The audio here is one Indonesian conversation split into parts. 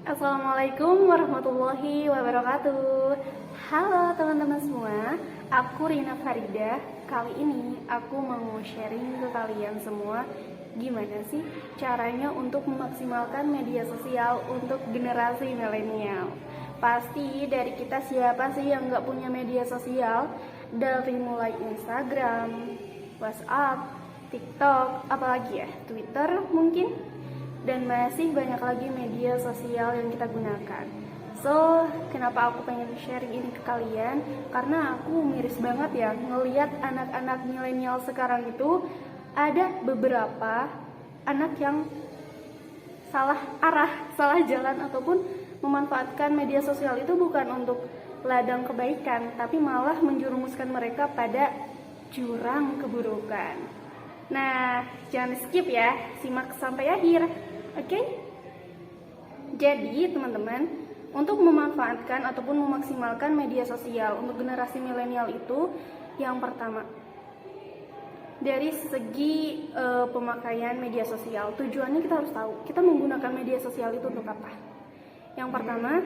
Assalamualaikum warahmatullahi wabarakatuh. Halo teman-teman semua, aku Rina Farida. Kali ini aku mau sharing ke kalian semua gimana sih caranya untuk memaksimalkan media sosial untuk generasi milenial. Pasti dari kita siapa sih yang gak punya media sosial? Dari mulai Instagram, WhatsApp, TikTok, apalagi ya, Twitter mungkin, dan masih banyak lagi media sosial yang kita gunakan. So, kenapa aku pengen sharing ini ke kalian? Karena aku miris banget ya ngelihat anak-anak milenial sekarang itu ada beberapa anak yang salah arah, salah jalan, ataupun memanfaatkan media sosial itu bukan untuk ladang kebaikan, tapi malah menjerumuskan mereka pada jurang keburukan. Nah, jangan skip ya, simak sampai akhir. Oke? Jadi, teman-teman, untuk memanfaatkan ataupun memaksimalkan media sosial untuk generasi milenial itu, yang pertama, dari segi pemakaian media sosial, tujuannya kita harus tahu, kita menggunakan media sosial itu untuk apa. Yang pertama,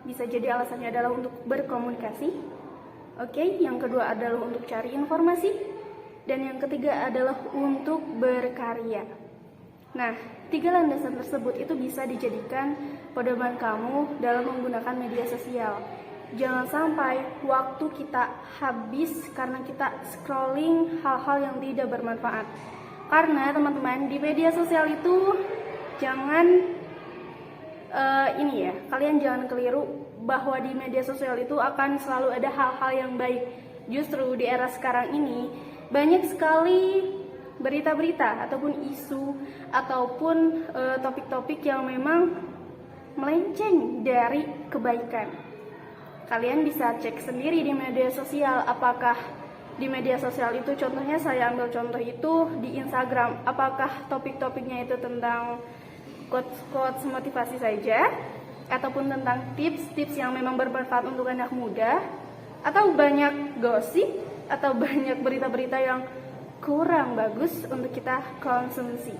bisa jadi alasannya adalah untuk berkomunikasi. Oke, yang kedua adalah untuk cari informasi, dan yang ketiga adalah untuk berkarya. Nah, 3 landasan tersebut itu bisa dijadikan pedoman kamu dalam menggunakan media sosial. Jangan sampai waktu kita habis karena kita scrolling hal-hal yang tidak bermanfaat. Karena teman-teman, di media sosial itu jangan kalian jangan keliru bahwa di media sosial itu akan selalu ada hal-hal yang baik. Justru di era sekarang ini banyak sekali berita-berita ataupun isu ataupun topik-topik yang memang melenceng dari kebaikan. Kalian bisa cek sendiri di media sosial, apakah di media sosial itu, contohnya saya ambil contoh itu di Instagram, apakah topik-topiknya itu tentang quotes-quotes motivasi saja, ataupun tentang tips-tips yang memang bermanfaat untuk anak muda, atau banyak gosip, atau banyak berita-berita yang kurang bagus untuk kita konsumsi.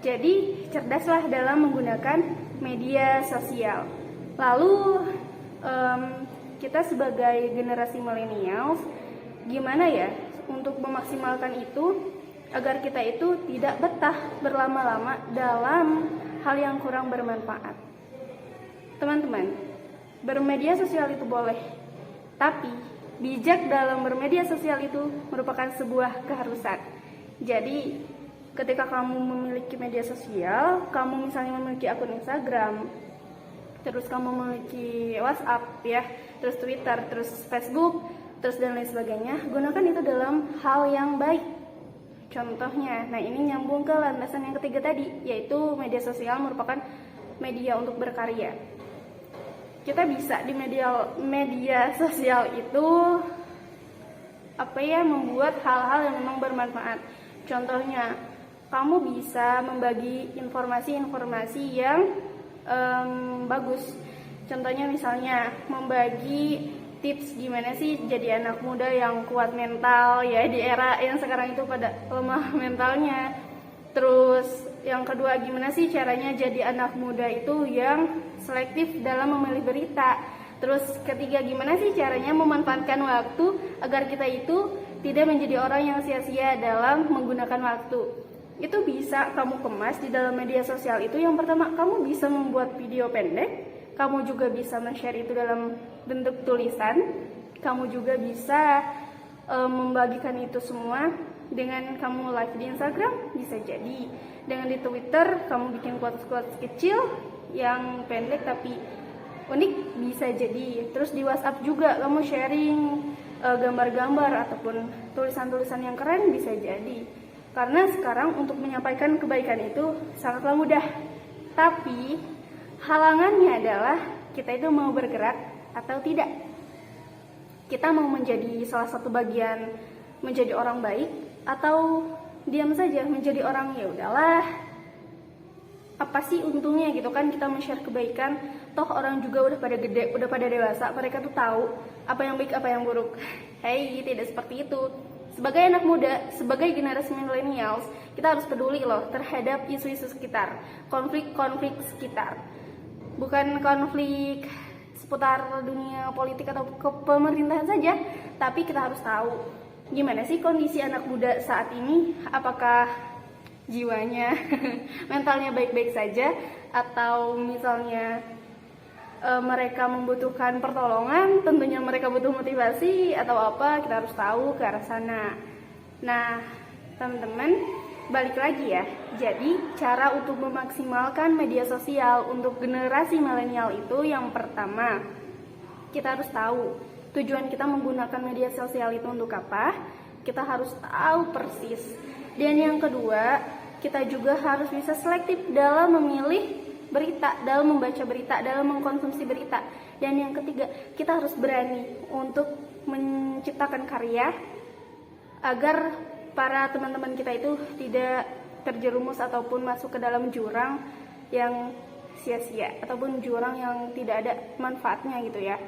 Jadi cerdaslah dalam menggunakan media sosial. Lalu kita sebagai generasi millennials, gimana ya untuk memaksimalkan itu agar kita itu tidak betah berlama-lama dalam hal yang kurang bermanfaat. Teman-teman, bermedia sosial itu boleh, tapi bijak dalam bermedia sosial itu merupakan sebuah keharusan. Jadi, ketika kamu memiliki media sosial, kamu misalnya memiliki akun Instagram, terus kamu memiliki WhatsApp ya, terus Twitter, terus Facebook, terus dan lain sebagainya, gunakan itu dalam hal yang baik. Contohnya, nah ini nyambung ke landasan yang ketiga tadi, yaitu media sosial merupakan media untuk berkarya. Kita bisa di media sosial itu membuat hal-hal yang memang bermanfaat. Contohnya, kamu bisa membagi informasi-informasi yang bagus. Contohnya misalnya membagi tips gimana sih jadi anak muda yang kuat mental ya di era yang sekarang itu pada lemah mentalnya. Terus yang kedua, gimana sih caranya jadi anak muda itu yang selektif dalam memilih berita. Terus ketiga, gimana sih caranya memanfaatkan waktu agar kita itu tidak menjadi orang yang sia-sia dalam menggunakan waktu. Itu bisa kamu kemas di dalam media sosial itu. Yang pertama, kamu bisa membuat video pendek, kamu juga bisa men-share itu dalam bentuk tulisan, kamu juga bisa membagikan itu semua dengan kamu live di Instagram, bisa jadi. Dengan di Twitter, kamu bikin quotes-quotes kecil yang pendek tapi unik, bisa jadi. Terus di WhatsApp juga kamu sharing gambar-gambar ataupun tulisan-tulisan yang keren, bisa jadi. Karena sekarang untuk menyampaikan kebaikan itu sangatlah mudah. Tapi halangannya adalah kita itu mau bergerak atau tidak. Kita mau menjadi salah satu bagian menjadi orang baik, atau diam saja menjadi orang ya udahlah, apa sih untungnya gitu kan kita men-share kebaikan, toh orang juga udah pada gede, udah pada dewasa, mereka tuh tahu apa yang baik apa yang buruk. Hey, tidak seperti itu. Sebagai anak muda, sebagai generasi millennials, kita harus peduli loh terhadap isu-isu sekitar, konflik-konflik sekitar. bukan konflik seputar dunia politik atau pemerintahan saja, tapi kita harus tahu gimana sih kondisi anak muda saat ini, apakah jiwanya mentalnya baik-baik saja, atau misalnya mereka membutuhkan pertolongan, tentunya mereka butuh motivasi atau apa, kita harus tahu ke arah sana. Nah, teman-teman, balik lagi ya. Jadi, cara untuk memaksimalkan media sosial untuk generasi milenial itu yang pertama, kita harus tahu tujuan kita menggunakan media sosial itu untuk apa. Kita harus tahu persis. Dan yang kedua, kita juga harus bisa selektif dalam memilih berita, dalam membaca berita, dalam mengkonsumsi berita. Dan yang ketiga, kita harus berani untuk menciptakan karya agar para teman-teman kita itu tidak terjerumus ataupun masuk ke dalam jurang yang sia-sia ataupun jurang yang tidak ada manfaatnya gitu ya.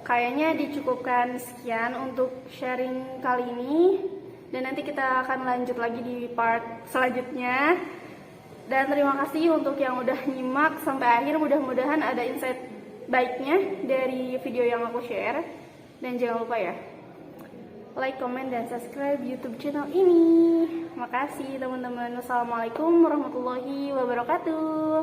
Kayaknya dicukupkan sekian untuk sharing kali ini, dan nanti kita akan lanjut lagi di part selanjutnya. Dan terima kasih untuk yang udah nyimak sampai akhir. Mudah-mudahan ada insight baiknya dari video yang aku share. Dan jangan lupa ya, like, comment, dan subscribe YouTube channel ini. Makasih teman-teman. Wassalamualaikum warahmatullahi wabarakatuh.